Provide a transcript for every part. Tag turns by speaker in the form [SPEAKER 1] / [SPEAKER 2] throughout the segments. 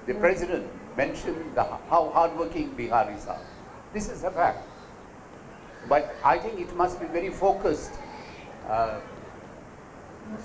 [SPEAKER 1] The President mentioned how hardworking Biharis are. This is a fact. But I think it must be very focused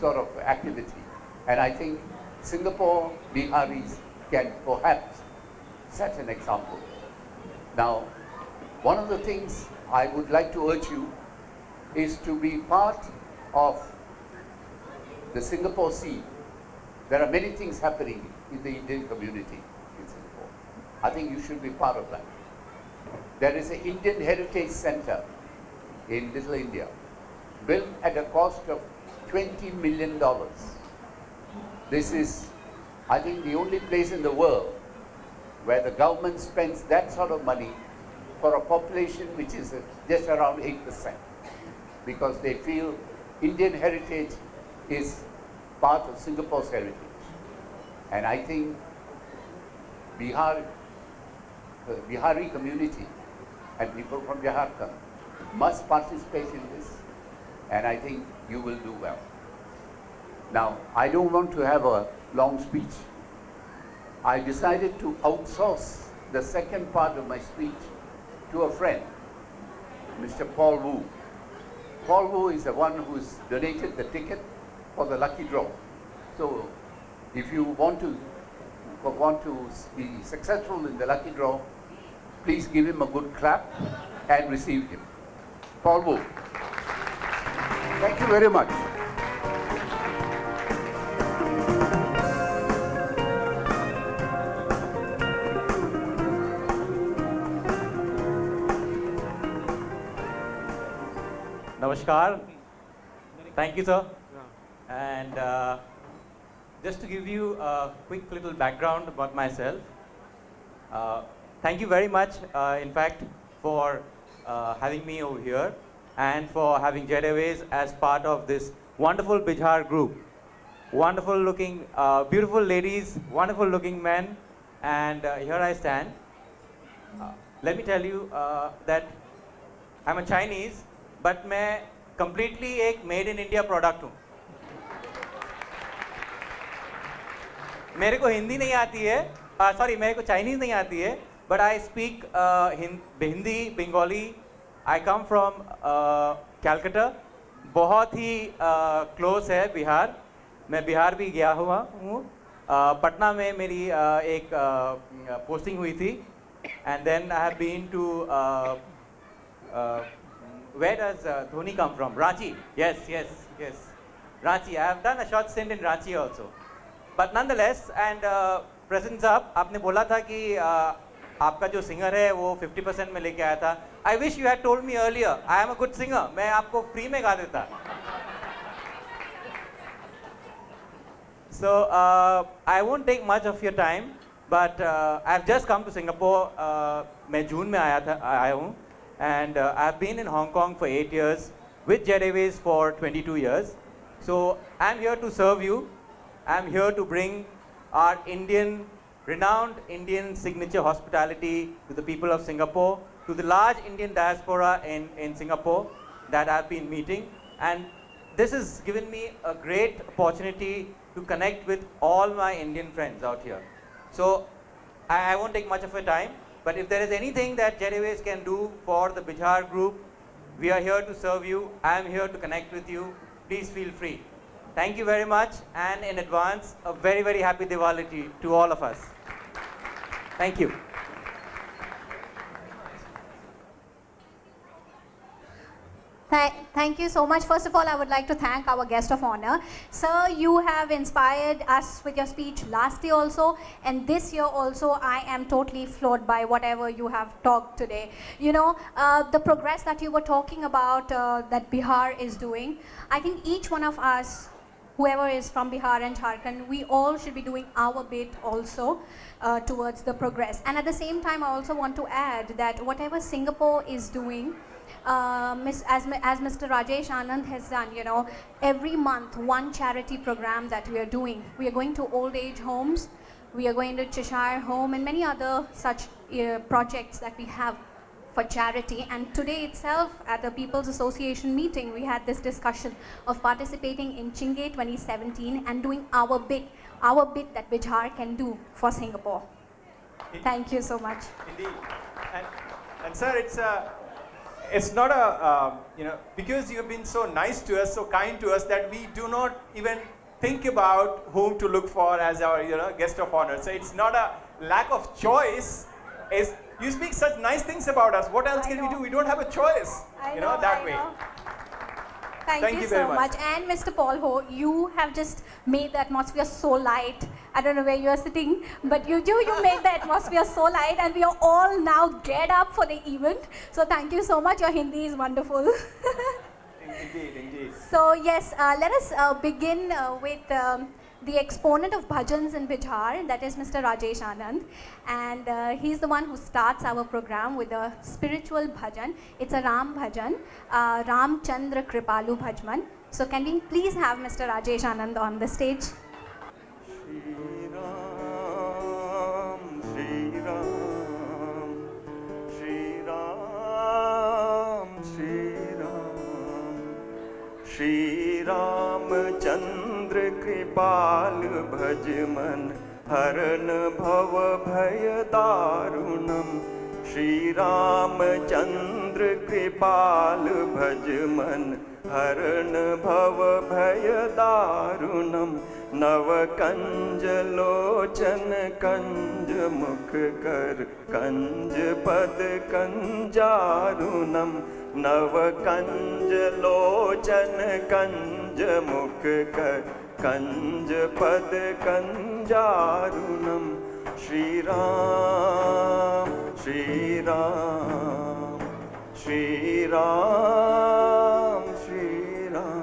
[SPEAKER 1] sort of activity. And I think Singapore Biharis can perhaps set an example. Now, one of the things I would like to urge you is to be part of the Singapore scene. There are many things happening in the Indian community in Singapore. I think you should be part of that. There is an Indian Heritage Center in Little India, built at a cost of $20 million. This is, I think, the only place in the world where the government spends that sort of money for a population which is just around 8%, because they feel Indian heritage is part of Singapore's heritage. And I think Bihar, the Bihari community and people from Jharkhand must participate in this, and I think you will do well. Now, I don't want to have a long speech. I decided to outsource the second part of my speech to a friend, Mr. Paul Wu. Paul Wu is the one who's donated the ticket for the lucky draw. So, if you want to be successful in the lucky draw, please give him a good clap and receive him. Paul Wu. Thank you very much.
[SPEAKER 2] Namaskar. Thank you, sir. And just to give you a quick little background about myself, thank you very much, in fact, for having me over here and for having Jet Airways as part of this wonderful Bihar group. Wonderful looking, beautiful ladies, wonderful looking men, and here I stand. Let me tell you that I'm a Chinese, but मैं completely एक made in India product हूँ. मेरे को हिंदी नहीं आती है, sorry, मेरे को Chinese नहीं आती है, but I speak Hindi, Bengali. I come from Calcutta. बहुत ही close है बिहार. मैं बिहार भी गया हुआ हूँ. पटना में मेरी एक posting हुई थी, and then I have been to where does Dhoni come from? Ranchi. Yes. Ranchi. I have done a short stint in Ranchi also. But nonetheless, and President साहब, आपने बोला था कि आपका जो singer है वो 50% में लेके आया था. I wish you had told me earlier. I am a good singer. मैं आपको free में गा देता. So I won't take much of your time, but I've just come to Singapore. मैं जून में आया हूँ. And I've been in Hong Kong for 8 years, with Jet Airways for 22 years. So I'm here to serve you. I'm here to bring our renowned Indian signature hospitality to the people of Singapore, to the large Indian diaspora in Singapore that I've been meeting. And this has given me a great opportunity to connect with all my Indian friends out here. So I won't take much of your time. But if there is anything that Jet Airways can do for the Bihar group, we are here to serve you. I am here to connect with you. Please feel free. Thank you very much, and in advance, a very, very happy Diwali to all of us. Thank you.
[SPEAKER 3] Thank you so much. First of all, I would like to thank our guest of honor. Sir, you have inspired us with your speech last year also, and this year also. I am totally floored by whatever you have talked today. You know, the progress that you were talking about that Bihar is doing, I think each one of us, whoever is from Bihar and Jharkhand, we all should be doing our bit also towards the progress. And at the same time, I also want to add that whatever Singapore is doing, as Mr. Rajesh Anand has done, you know, every month one charity program that we are doing. We are going to old age homes, we are going to Cheshire Home and many other such projects that we have for charity, and today itself at the People's Association meeting we had this discussion of participating in Chingay 2017 and doing our bit that Bihar can do for Singapore. Thank you so much.
[SPEAKER 4] Indeed. And sir, it's not a, because you've been so nice to us, so kind to us, that we do not even think about whom to look for as our, guest of honor. So it's not a lack of choice. You speak such nice things about us. What else can we do? We don't have a choice, that way.
[SPEAKER 3] Thank you
[SPEAKER 4] very
[SPEAKER 3] so much. And Mr. Paul Ho, you have just made the atmosphere so light. I don't know where you are sitting, but you made the atmosphere so light, and we are all now geared up for the event. So thank you so much. Your Hindi is wonderful.
[SPEAKER 4] Indeed.
[SPEAKER 3] So yes, let us begin with the exponent of bhajans in Bihar, that is Mr. Rajesh Anand, and he's the one who starts our program with a spiritual bhajan. It's a Ram bhajan, Ram Chandra Kripalu Bhajman. So can we please have Mr. Rajesh Anand on the stage?
[SPEAKER 5] Shri Ram, Shri Ram, Shri Ram, Shri Ram, Shri Ram Chandra Kripal Bhajman Haran Bhava Bhaya Darunam. Shri Ram Chandra Kripal Bhajman Haran Bhava Bhaya Darunam. नव कंज लोचन कंज मुख कर कंज पद कंजारुणम. नव कंज लोचन कंज मुख कर कंज पद कंजारुणम. श्री राम श्री राम श्री राम श्री राम.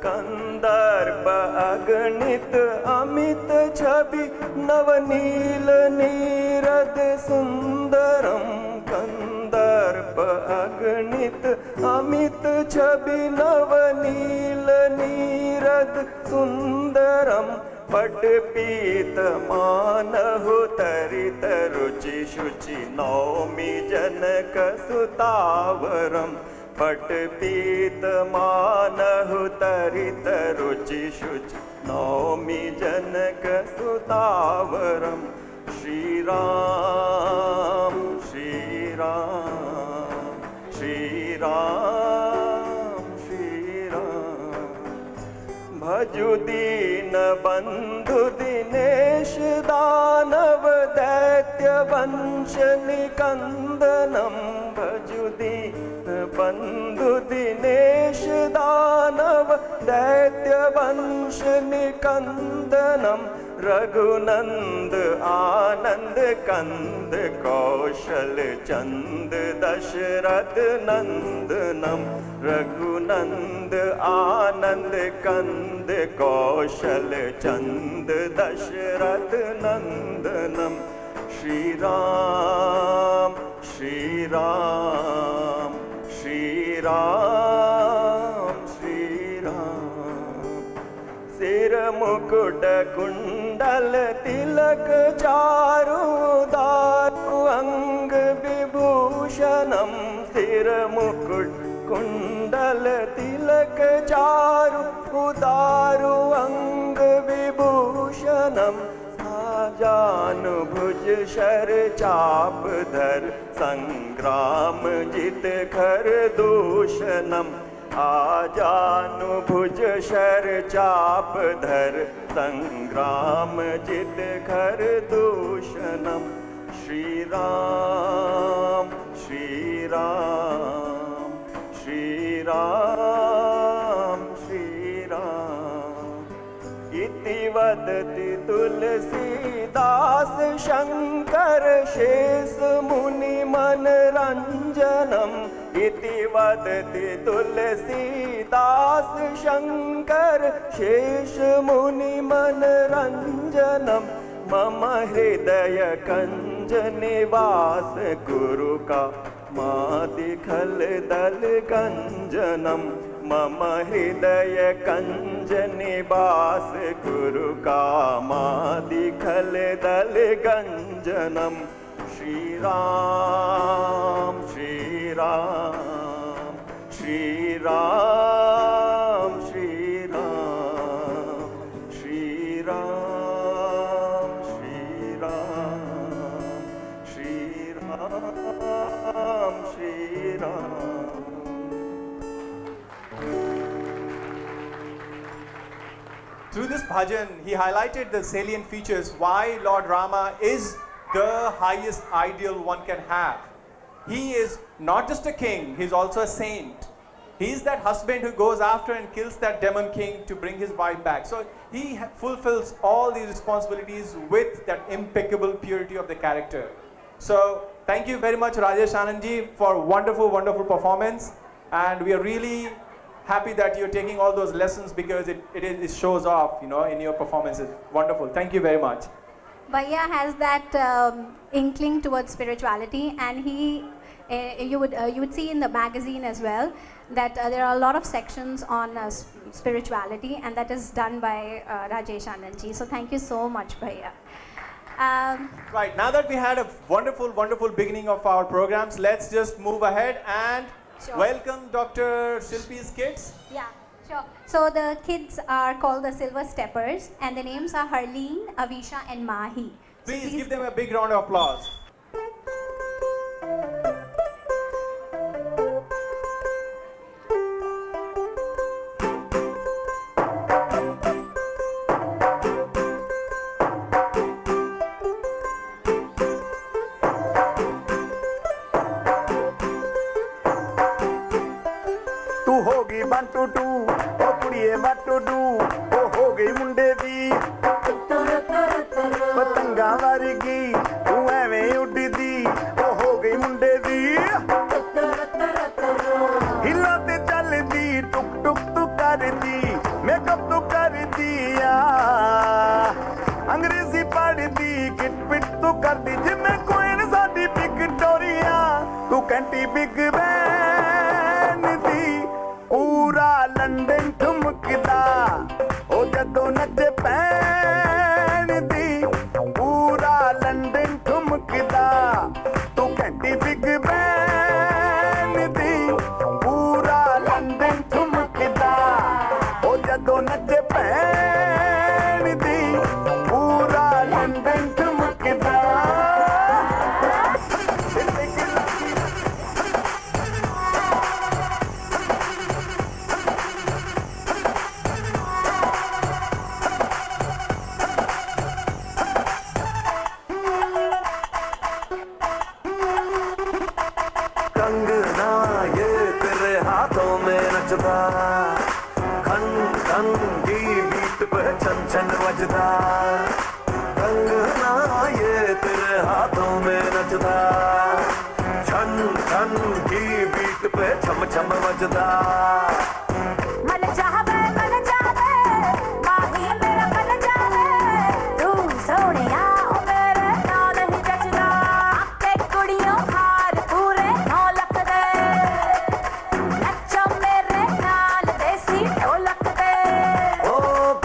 [SPEAKER 5] कंदर्प अगणित अमित छवि नवनील नीरद सुंदरम. कंदर्प अगणित अमित छवि नवनील नीरद सुंदरम. पट पीत मानहु तरित रुचि शुचि नौमि जनक सुतावरम. पट पीत मानहु तरित रुचि शुचि नौमि जनक सुतावरम. श्री राम श्री राम श्री राम श्री राम. भजु दीन बंधु दिनेश दानव दैत्य वंश निकंदनम. भजु दीन बंधु दिनेश दानव दैत्य वंश निकंदनम. रघुनंद आनंद कंद कौशल चंद दशरथ नंदनम. रघुनंद आनंद कंद कौशल चंद दशरथ नंदनम. श्री राम श्री राम श्री राम श्री राम. सिर मुकुट कुंडल तिलक चारु दारु अंग विभूषणम. सिर मुकुट कुंडल तिलक चारु उदारु अंग विभूषणम. साजानुभुज शर चाप धर संग्राम जित खर दूषणम. आजानुभुज शर चाप धर संग्राम जित खर दूषणम. श्री राम श्री राम श्री राम श्री राम. इति वदति तुलसीदास शंकर शेष मुनि मनरंजनम. इति वदति तुलसीदास शंकर शेष मुनि मनरंजनम. मम हृदय कंज निवास गुरु का मादिखल दल गंजनम. मम हृदय कंज निवास गुरु कामादि खल दल गंजनम Shri Ram Shri Ram Shri Ram Shri Ram Shri Ram Shri Ram Shri Ram Shri Ram.
[SPEAKER 4] Through this bhajan, he highlighted the salient features why Lord Rama is the highest ideal one can have. He is not just a king, he is also a saint. He is that husband who goes after and kills that demon king to bring his wife back. So he fulfills all these responsibilities with that impeccable purity of the character. So thank you very much Rajesh Anandji for wonderful, wonderful performance. And we are really happy that you're taking all those lessons because it shows off, you know, in your performances. Wonderful. Thank you very much.
[SPEAKER 3] Bhaiya has that inkling towards spirituality, and you would see in the magazine as well that there are a lot of sections on spirituality, and that is done by Rajesh Anandji. So thank you so much, Bhaiya.
[SPEAKER 4] Right, now that we had a wonderful, wonderful beginning of our programs, let's just move ahead and
[SPEAKER 3] Sure.
[SPEAKER 4] welcome Dr. Shilpi's kids.
[SPEAKER 3] Yeah, sure. So the kids are called the Silver Steppers, and the names are Harleen, Avisha, and Mahi. So
[SPEAKER 4] Please give them a big round of applause.
[SPEAKER 5] तू होगी 1 2 2 ओ कुड़िए 1 2 2 ओ हो गई मुंडे दी पतंगा वर्गी तू एवें उड़दी ओ हो गई मुंडे दी हिला ते चलदी टुक टुक तू करदी मेकअप तू करदी आ अंग्रेजी पढ़दी किट पिट तू करदी जिम्मे कोई न साडी विक्टोरिया तू कैंटी बिग बैन दी पूरा लंदन ठुमकदा ओ जदों नचे पैन दी पूरा लंदन ठुमकदा तू कैंटी बिग बैन दी पूरा लंदन ठुमकदा ओ जदों नचे पैन दी पूरा लंदन ठुमकदा कंगना ये तेरे हाथों में नचदा खन खन की बीट पे छन छन बजदा कंगना ये तेरे हाथों में नचदा छन छन की बीट पे छम छम बजदा
[SPEAKER 6] मन चाहवे माही मेरा मन जावे तू सोनिया ओ मेरे नाल ही जचदा ते कुड़ियों हार पूरे 9 लख दे नचो मेरे नाल देसी ढोलक दे
[SPEAKER 5] ओ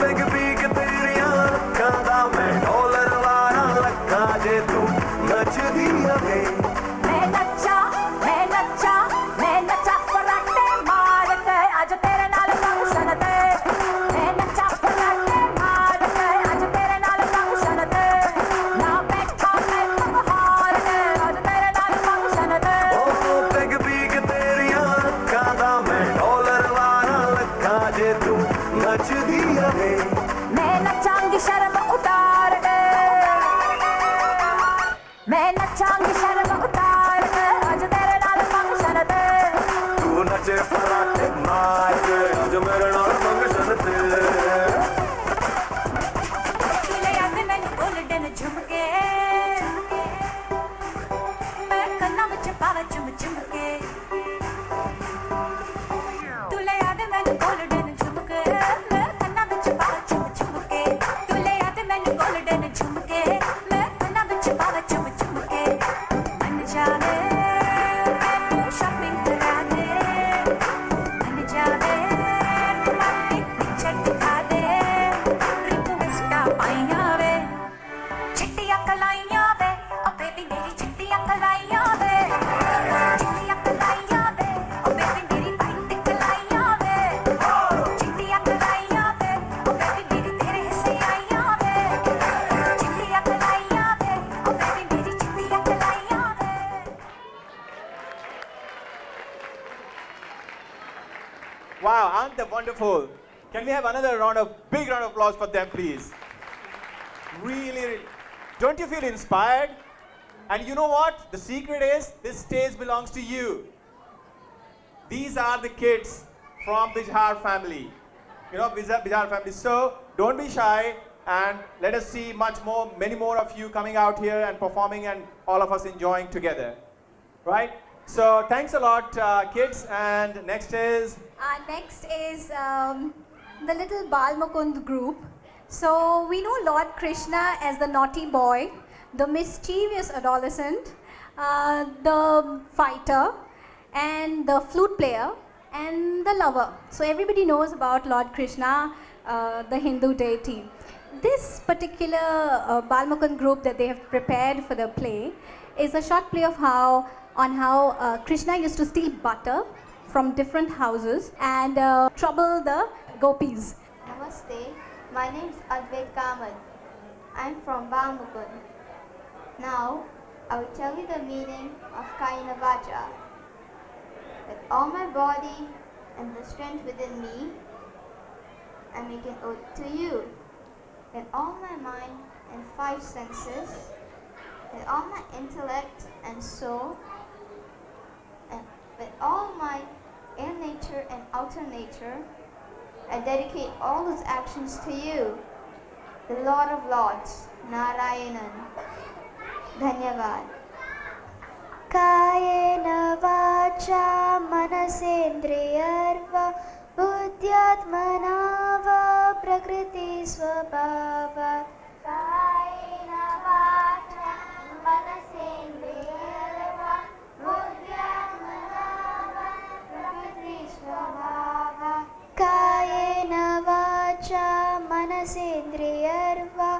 [SPEAKER 5] पिग पीग तेरियां अखां दा मैं डॉलर वाला लखा जे तू नचदी रहे
[SPEAKER 6] मैं नचा फराटे मार के आज तेरे नाल फंक्शन ते मैं नचा फराटे मार के आज तेरे नाल फंक्शन ते ना बैठा मैं बहार के आज तेरे नाल फंक्शन ते
[SPEAKER 5] ओ पिग पीग तेरियां अखां दा मैं डॉलर वाला लखा जे तू नचदी रहे
[SPEAKER 6] मैं नचांगी शर्म उतार के मैं नचांगी शर्म उतार के आज तेरे नाल फंक्शन ते
[SPEAKER 5] तू नचे फराटे मार के आज मेरे नाल फंक्शन ते
[SPEAKER 6] ले आते मैंने गोल्डन झुमके मैं कन्ना विच पावे चुम चुमके तू ले आते मैंने गोल्डन झुमके मैं कन्ना विच पावे चुम चुमके तू ले आते मैंने गोल्डन झुमके मैं कन्ना विच पावे चुम चुमके मन जावे शॉपिंग करा दे मन जावे
[SPEAKER 4] Wow, aren't they wonderful? Can we have another big round of applause for them, please? Really, don't you feel inspired? And you know what? The secret is this stage belongs to you. These are the kids from Bijhar family. You know, Bijhar family. So don't be shy and let us see many more of you coming out here and performing and all of us enjoying together. Right? So thanks a lot, kids. And next is
[SPEAKER 3] Next is the little Bal Mukund group. So we know Lord Krishna as the naughty boy, the mischievous adolescent, the fighter, and the flute player, and the lover. So everybody knows about Lord Krishna, the Hindu deity. This particular Bal Mukund group that they have prepared for the play is a short play of how Krishna used to steal butter from different houses and trouble the gopis.
[SPEAKER 7] Namaste, my name is Advait Kamat. I'm from Bal Mukund. Now, I will tell you the meaning of Kayena Vacha. With all my body and the strength within me, I make an oath to you. With all my mind and 5 senses, with all my intellect and soul, and with all my inner nature and outer nature, I dedicate all those actions to you, the Lord of Lords, Narayanan. Dhanyavad. Kayena vacha manasendriyarva buddhyatmana va prakriti svabhava. Kayena vacha manasendriyarva buddhyatmana va prakriti svabhava. Kayena vacha manasendriyarva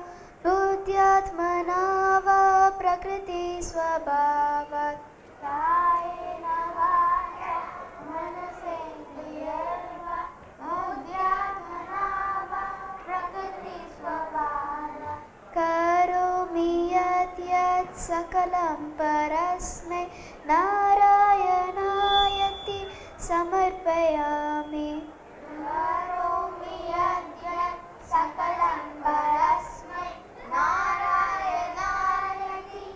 [SPEAKER 7] buddhyatmana va prakriti svabhavat. Kayena vacha manasendriyarva buddhyatmana va prakriti svabhavat. Karomi yat sakalam parasmai narayanayati samarpayami. Karomi yat sakalam parasmai narayanayati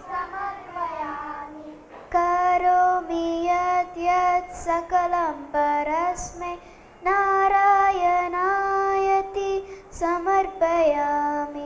[SPEAKER 7] samarpayami. Karomi yat sakalam parasmai narayanayati samarpayami.